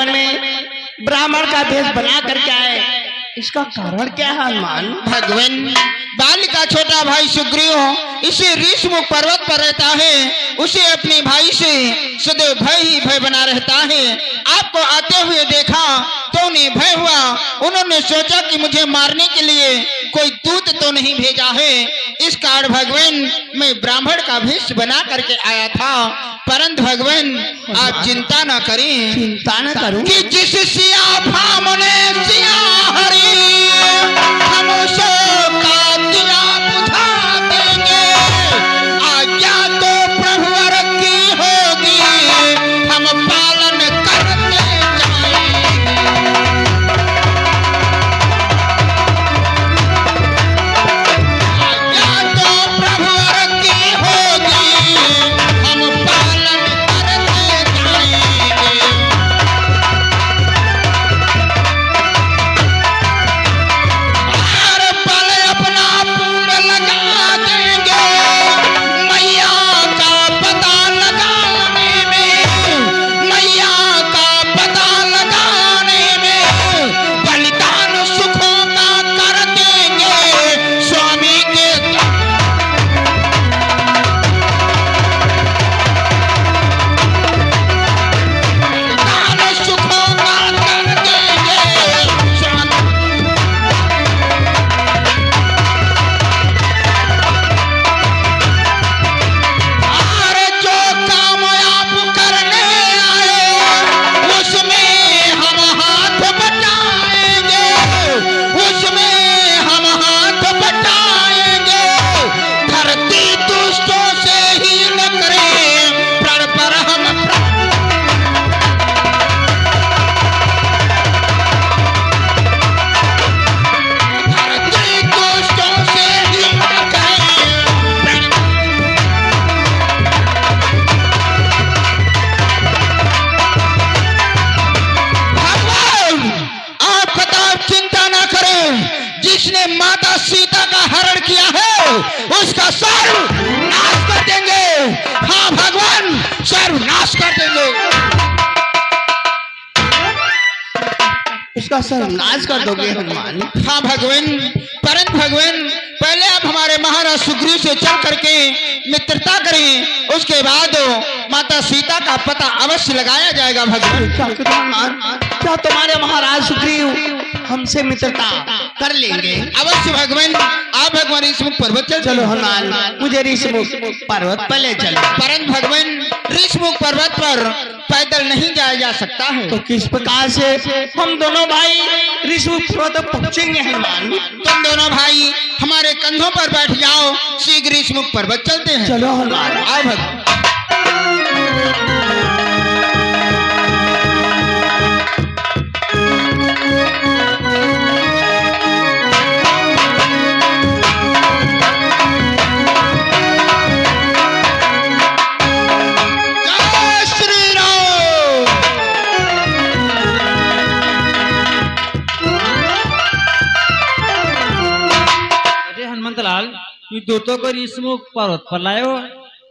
One में ब्राह्मण का भेष बना करके आए, इसका कारण क्या है हनुमान? भगवान, बाल का छोटा भाई सुग्रीव इसे ऋषमुख पर्वत पर रहता है, उसे अपने भाई से सदैव भय ही भय बना रहता है। आपको आते हुए देखा तो उन्हें भय हुआ, उन्होंने सोचा कि मुझे मारने के लिए कोई दूत तो नहीं भेजा है। इस कारण भगवान मैं ब्राह्मण का भेष बना करके आया था, परंतु भगवान आप चिंता न करें। चिंता न करूं कि जिस सिया भामने सिया हरि हम सब का दिया बुझा देंगे, आज्ञा तो प्रभुवर की होगी हम पालन करते जाएंगे। आज्ञा तो प्रभुवर की होगी हम पालन करते जाएंगे। हर पल अपना पूर्ण लगा देंगे, मैया का पता लगाने में, मैया का पता लगाने में बलिदान सुखों का कर देंगे स्वामी के। बलिदान सुखों का कर देंगे स्वामी। अरे जो काम आप करने आए उसमें हम हाथ बटाएंगे, उसमें हम हाथ बटाएंगे। धरती दुष्टों से ही न करें प्रण पर हम धरती दुष्टों से ही न करें प्रण। भगवान आप बताओ, चिंता ना करें, जिसने माता सीता का हरण किया है उसका सर्वनाश कर देंगे। हाँ भगवान, सर्वनाश कर देंगे। उसका सर्वनाश कर दोगे हनुमान? हाँ भगवान, परंतु भगवान पहले आप हमारे महाराज सुग्रीव से चल करके मित्रता करें, उसके बाद माता सीता का पता अवश्य लगाया जाएगा। भगवान क्या करूं हनुमान? क्या तुम्हारे महाराज सुग्रीव हमसे मित्रता कर लेंगे? अवश्य भगवान, आप भगवान ऋषमुख पर्वत चलो हनुमान, मुझे ऋषमुख पर्वत पर ले चलो। परंतु भगवान ऋषमुख पर्वत पर पैदल नहीं जाया जा सकता है। तो किस प्रकार से हम दोनों भाई ऋषमुख पर्वत पर पहुंचेंगे हनुमान? तुम दोनों भाई हमारे कंधों पर बैठ जाओ, शीघ्र ऋषमुख पर्वत चलते हैं। चलो हनुमान। आओ भगवान। जय श्री राम। अरे हनुमंतलाल, तू दूतों को ऋषमुख पर्वत पर लाए हो,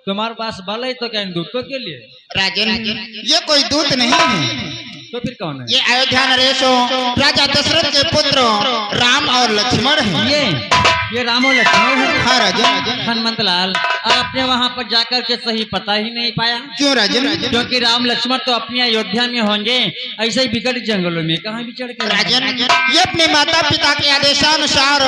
तुम्हारे पास बल है तो क्या इन दूतों के लिए? राजन, ये कोई दूत नहीं है, तो फिर कौन है? ये अयोध्या नरेश राजा दशरथ के पुत्र राम और लक्ष्मण है। ये राम और लक्ष्मण है। हाँ राजन। हनुमंतलाल, आपने वहाँ पर जाकर के सही पता ही नहीं पाया? क्यों राजन? क्योंकि राम लक्ष्मण तो अपनी अयोध्या में होंगे, ऐसे ही विकट जंगलों में कहाँ भी चढ़ के राजन, ये अपने माता पिता के आदेशानुसार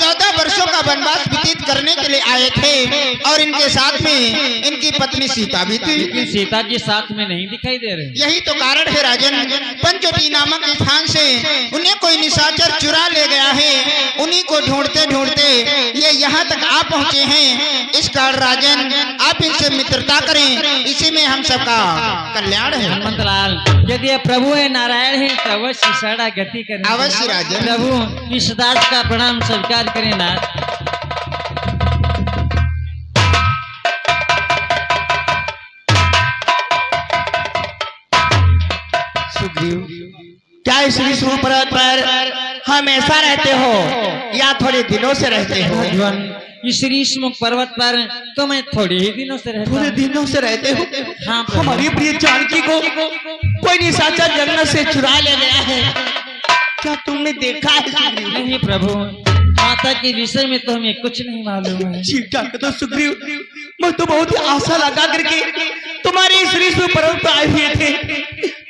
14 वर्षों का वनवास व्यतीत करने के लिए आए थे, और इनके साथ में इनकी पत्नी सीता भी थी। लेकिन सीता जी साथ में नहीं दिखाई दे रहे। यही तो कारण है राजन, पंचवटी नामक स्थान से उन्हें कोई निशाचर चुरा ले गया है, उन्हीं को ढूंढते ढूंढते ये यहाँ तक आ पहुँचे हैं। इस कारण राजन आप इनसे मित्रता करें, इसी में हम सबका कल्याण है। हनुमंतलाल, यदि ये प्रभु है नारायण है तो अवश्य सड़ा गति करें। अवश्य राजन। प्रभु इस दास का प्रणाम स्वीकार करें नाथ। सुग्रीव, क्या इस ऋषमुख पर्वत पर हमेशा रहते हो या थोड़े दिनों से रहते हो? भगवान, इस ऋषमुख पर्वत पर तो मैं थोड़े ही दिनों से रहता थोड़े हूँ। दिनों से रहते हो? हाँ प्रभु। हमारी प्रिय जानकी को कोई निशाचर जंगल से चुरा ले गया है। क्या तुमने देखा है सुग्रीव? नहीं प्रभु, माता के विषय में तो हमें कुछ नहीं मालूम है। ठीक ठाक तो सुग्रीव, मैं तो बहुत ही आशा लगा करके तुम्हारे इस ऋषि पर्वत पर आए हुए थे।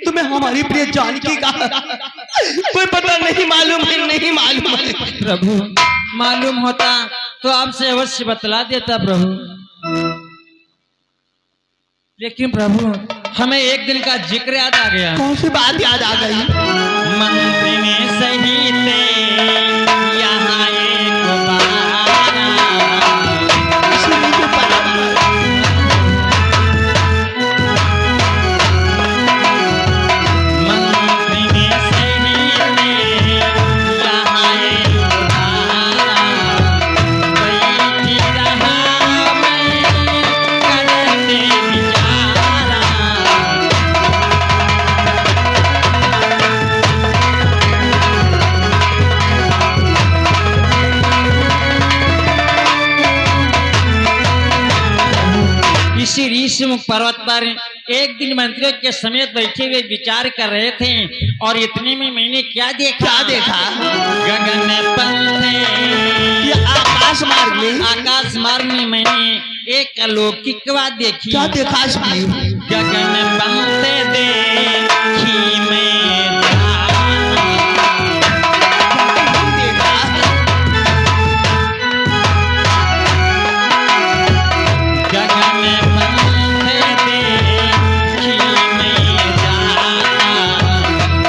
तुम्हें हमारी प्रिय जानकी का कोई पता नहीं मालूम है, नहीं मालूम है। प्रभु, मालूम होता तो आपसे अवश्य बतला देता प्रभु। लेकिन प्रभु, हमें एक दिन का जिक्र याद आ गया। कौन सी बात याद आ गई? मंत्री में सही थे यहाँ एक बारा। इसीलिए जो पर्वत मंत्री में सही थे यहाँ एक बारा। बैठी रहा मैं करते विचारा। इसी ऋषिमुख पर्वत पर एक दिन मंत्रियों के समेत बैठे हुए विचार कर रहे थे और इतने में मैंने क्या देखा? क्या देखा? गगन पंथे ये आकाश मार्ग में आकाश मार्ग में मैंने एक अलौकिक बात देखी। क्या देखा सुग्रीव? गगन पंथे देखी मैं देखा गगन पंथे देखी मैं जाना।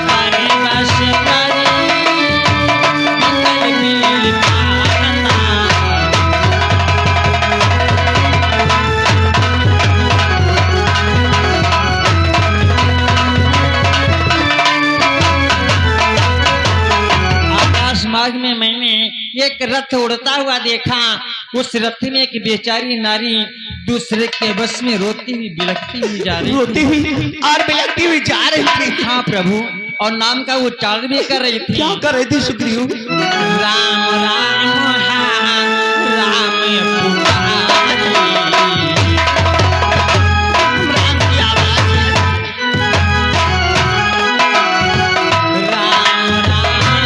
हरे बस करी मंगल मिल पाना। आकाश मार्ग में मैंने एक रथ उड़ता हुआ देखा। उस रथ में एक बेचारी नारी दूसरे के बस में रोती हुई बिलखती हुई जा रही रोती थी। हुई और बिलखती हुई जा रही थी। हाँ प्रभु, और नाम का उच्चारण भी कर रही थी। क्या कर रही थी सुग्रीव? राम राम हाँ, राम पुकारी। राम की आवाज है। राम राम हाँ,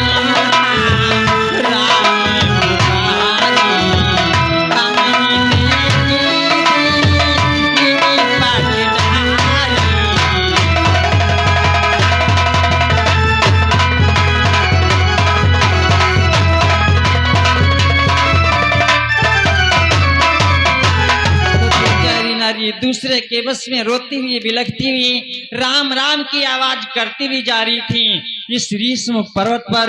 राम पुकारी। हमनी तेरी पटनारी। बेचारी नारी दूसरे के बस में रोती हुई बिलखती हुई राम राम की आवाज करती हुई जा रही थी। इस ऋषिमुख पर्वत पर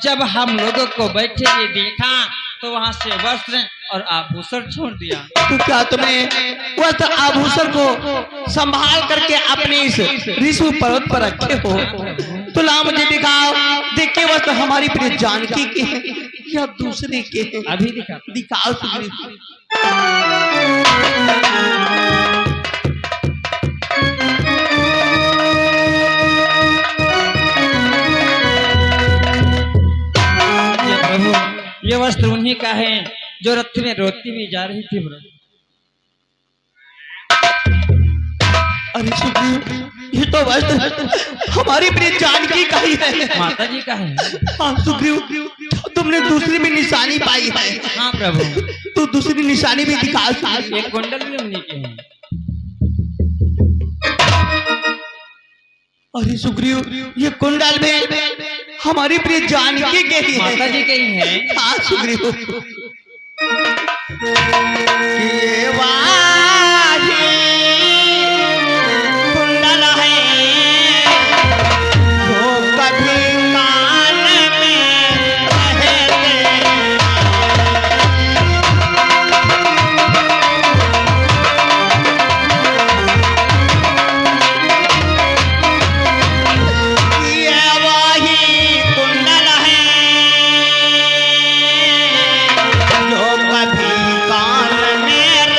जब हम लोगों को बैठे हुए देखा तो वहां से वस्त्र और आभूषण छोड़ दिया। तो क्या तुमने वस्त्र आभूषण को संभाल करके अपने इस ऋषि पर्वत पर रखे हो? तो ला मुझे दिखाओ। देखिए वस्त्र हमारी प्रिय जानकी के हैं या दूसरे के हैं? अभी दिखा। दिखाओ सुग्रीव। ये प्रभु, ये वस्त्र उन्हीं का है जो रथ में रोती हुई जा रही थी प्रभु। अरे सुग्रीव, ये तो वस्त्र हमारी प्रिय जानकी का ही है। माता जी का है। हाँ सुग्रीव, तुमने दूसरी भी निशानी पाई है। हाँ प्रभु, तो दूसरी निशानी भी दिखा सुग्रीव। एक कुंडल भी उन्हीं के हैं। अरे सुग्रीव, ये कुंडल भी हमारी प्रिय जानकी के ही माता है। जी के ही है। हाँ सुग्रीव। ये वाही कुंडल है जो कभी कान में रहते। ये वाही कुंडल है जो कभी कान में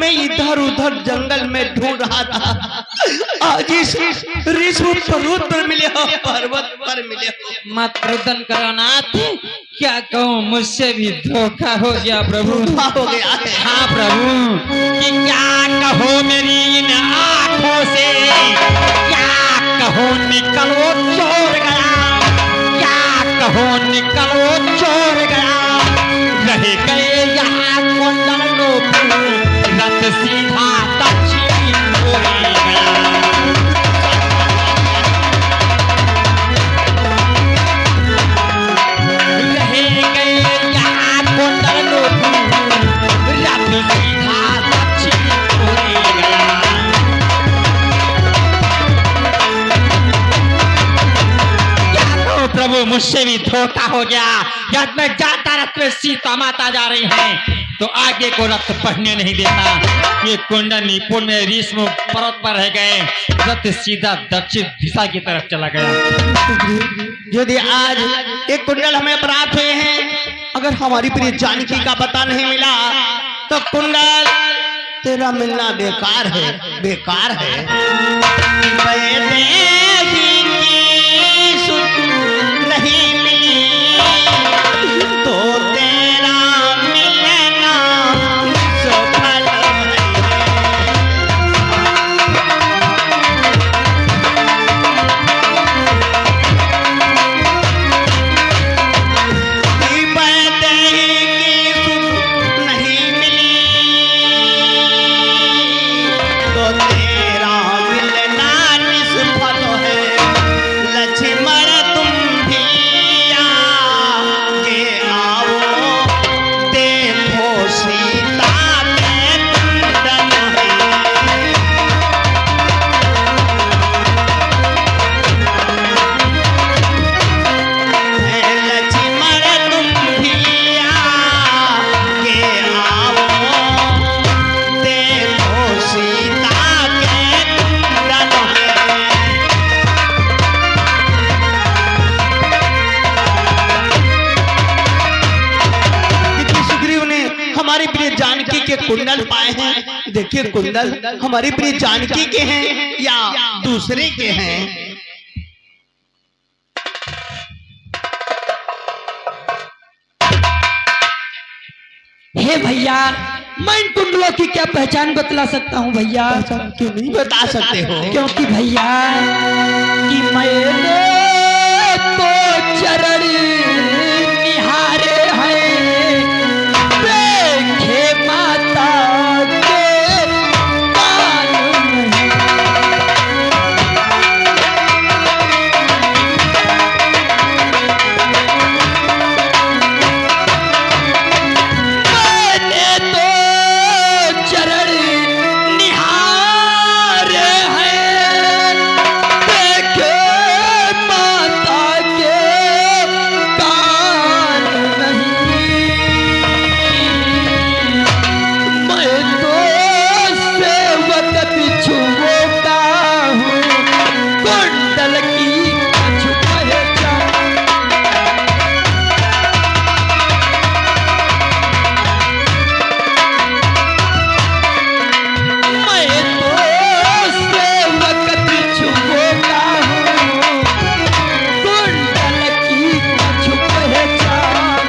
मैं इधर उधर जंगल में ढूंढ रहा था, आज इस ऋषि पर्वत पर मिले हो, पर्वत पर मिले हो। मत रुदन करो नाथ, क्या कहूँ मुझसे भी धोखा हो गया प्रभु। धोखा हो गया है। हाँ प्रभु, कि क्या कहो मेरी इन आँखों से, क्या कहो निकलो चोर गया, क्या कहो निकलो चोर गया, रह गए यहाँ कुंडल नूपुर, रथ सीधा दक्षिण मोड़ गया। प्रभु मुझसे भी धोखा हो गया, जब मैं जाता रथ में सीता माता जा रही हैं तो आगे को रथ बढ़ने नहीं देता। ये कुंडल निपुण में ऋषि पर्वत पर रह गए, रथ सीधा दक्षिण दिशा की तरफ चला गया। यदि आज एक कुंडल हमें प्राप्त हुए हैं, अगर हमारी प्रिय जानकी का पता नहीं मिला तो कुंडल तेरा मिलना बेकार है, बेकार है। नहीं मिली तो तेरा मिलना सफल नहीं मिली तो तेरा मिलना निष्फल है। लक्ष्मण तुम भी आगे आओ, देखो सीता के कुंडल है। लक्ष्मण तुम भी आगे आओ, देखो सीता के कुंडल है। देखिए सुग्रीव ने हमारी प्रिय जानकी के कुंडल पाए हैं। देखिए कुंडल हमारी प्रिय जानकी के हैं या दूसरे के हैं। हे भैया, मैं इन कुंडलों की क्या पहचान बतला सकता हूँ भैया? क्यों नहीं बता सकते हो? क्योंकि भैया कि मैंने तो चरण निहारे हैं, देखे माता के कान में। मैंने तो चरण निहारे हैं, देखे माता के कान नहीं। मैं तो सेवक बिछुओता हूँ, कुंडल की कछु पहचान। मैं तो सेवक बिछुओता हूँ, कुंडल की कछु पहचान।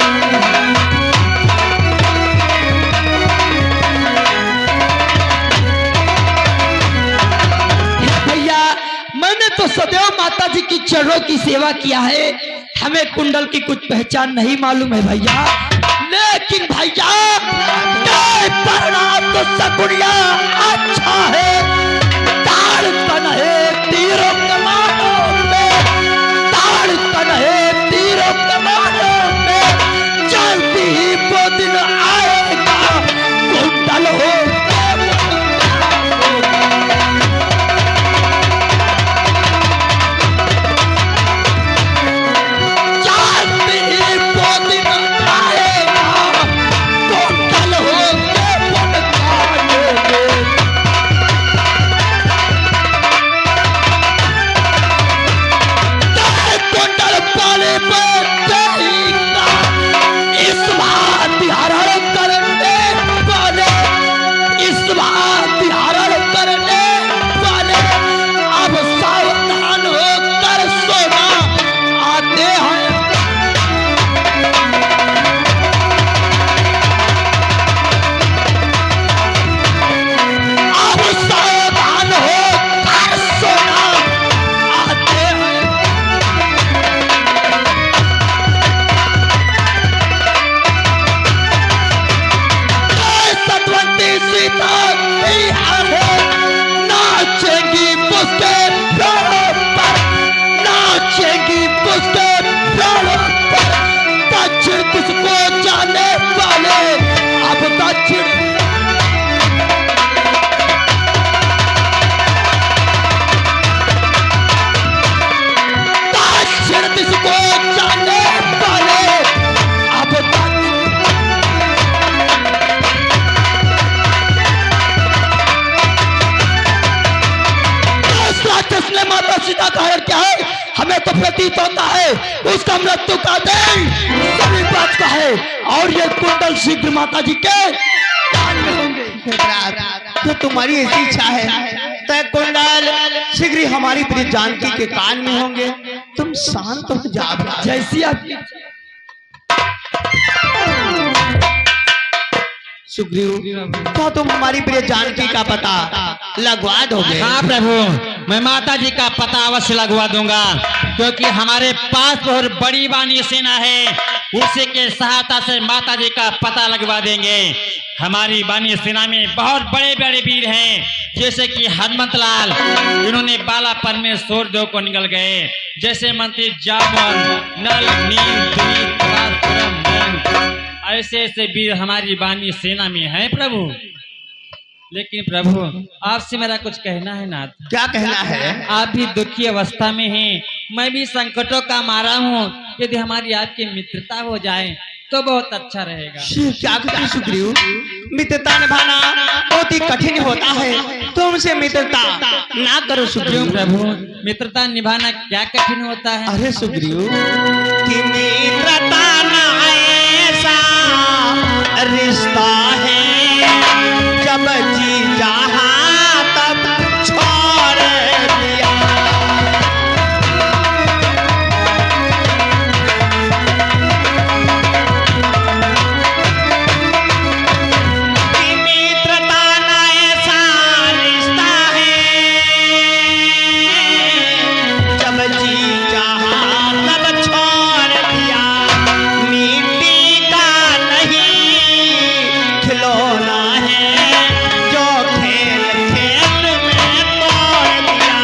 भैया, मैंने तो सदैव माता जी की चरणों की सेवा किया है, हमें कुंडल की कुछ पहचान नहीं मालूम है भैया। लेकिन भैया न्याय परिणाम तो सगुड़िया अच्छा है, ताड़ तन है तीरों कमानों में, ताड़ तन है तीरों कमानों में, जल्दी ही वो दिन आएगा कुंडल हो जल्दी ही वो दिन आएगा कुंडल हो के प्रतीत होता है उसका मृत्यु का दिन सभी बात का है और ये कुंडल शीघ्र माता जी के कान में होंगे। तो तुम्हारी ऐसी इच्छा है तो कुंडल शीघ्र ही हमारी प्रिय जानकी के कान में होंगे। तुम शांत हो जाओ। जैसी आपकी सुग्रीव तो तुम हमारी प्रिय जानकी का पता लगवा दोगे? हाँ प्रभु, मैं माता जी का पता अवश्य लगवा दूंगा, क्योंकि हमारे पास बहुत बड़ी बानी सेना है, उसी के सहायता से माता जी का पता लगवा देंगे। हमारी बानी सेना में बहुत बड़े बड़े वीर हैं, जैसे कि हनुमत लाल, इन्होंने बालापन में सूर्यदेव को निकल गए, जैसे मंत्री जामवंत, नल, नील, दिलीप, पराक्रम, मयंक, ऐसे ऐसे वीर हमारी बानी सेना में हैं प्रभु। लेकिन प्रभु आपसे मेरा कुछ कहना है नाथ। क्या कहना है? आप भी दुखी अवस्था में हैं, मैं भी संकटों का मारा हूँ, यदि हमारी आपकी मित्रता हो जाए तो बहुत अच्छा रहेगा। क्या कहते सुग्रीव? मित्रता निभाना बहुत ही कठिन होता है, तुमसे मित्रता ना करो सुग्रीव। प्रभु मित्रता निभाना क्या कठिन होता है? अरे सुग्रीव कि मित्रता ना ऐसा रिश्ता है, जब जी जहाँ तब छोड़ दिया। कि मित्रता ना ऐसा रिश्ता है, जब जी जहाँ तब छोड़ दिया। मिट्टी का नहीं खिलौना है, जो खेल खेल में तोड़ दिया।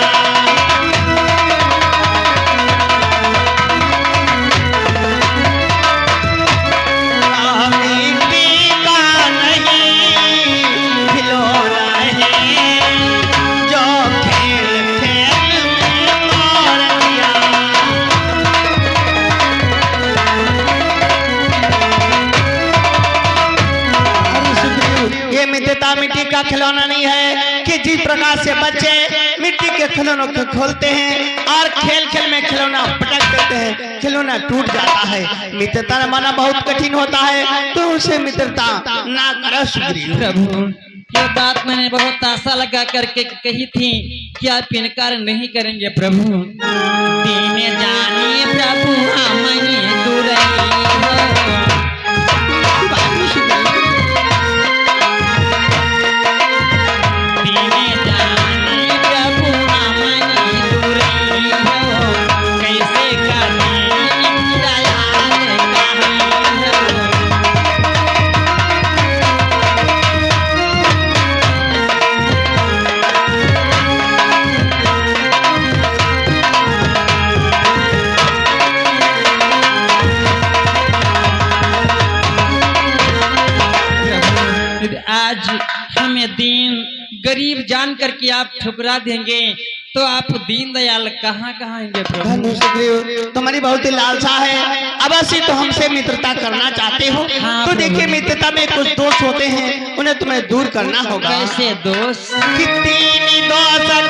मिट्टी का नहीं खिलौना है, जो खेल खेल में तोड़ दिया। ये मित्रता मिट्टी का खिलौना नहीं है कि जिस प्रकार से बच्चे मिट्टी के खिलौनों को खोलते हैं और खेल खेल में खिलौना पटक देते हैं, खिलौना टूट जाता है। मित्रता माना बहुत कठिन होता है, तो उसे मित्रता ना करो सुग्रीव। प्रभु ये बात मैंने बहुत आशा लगा करके कही थी कि आप इनकार नहीं करेंगे प्रभु। दीन जानिए प्रभु हमनी दुरई हो। दीन जानिए प्रभु हमनी दुरई हो, कैसे करी दयाल कहीं हो। यदि आज हमें दीन गरीब जान करके आप ठुकरा देंगे तो आप दीन दयाल कहाँ कहाँ आएंगे प्रभु? धन्य सुग्रीव, तुम्हारी बहुत ही लालसा है, अवश्य तो हमसे मित्रता करना चाहते हो। हाँ, तो देखिए प्रभु। मित्रता में कुछ दोष होते हैं, उन्हें तुम्हें दूर करना होगा। कैसे दोस्त? कि तीन दोष कर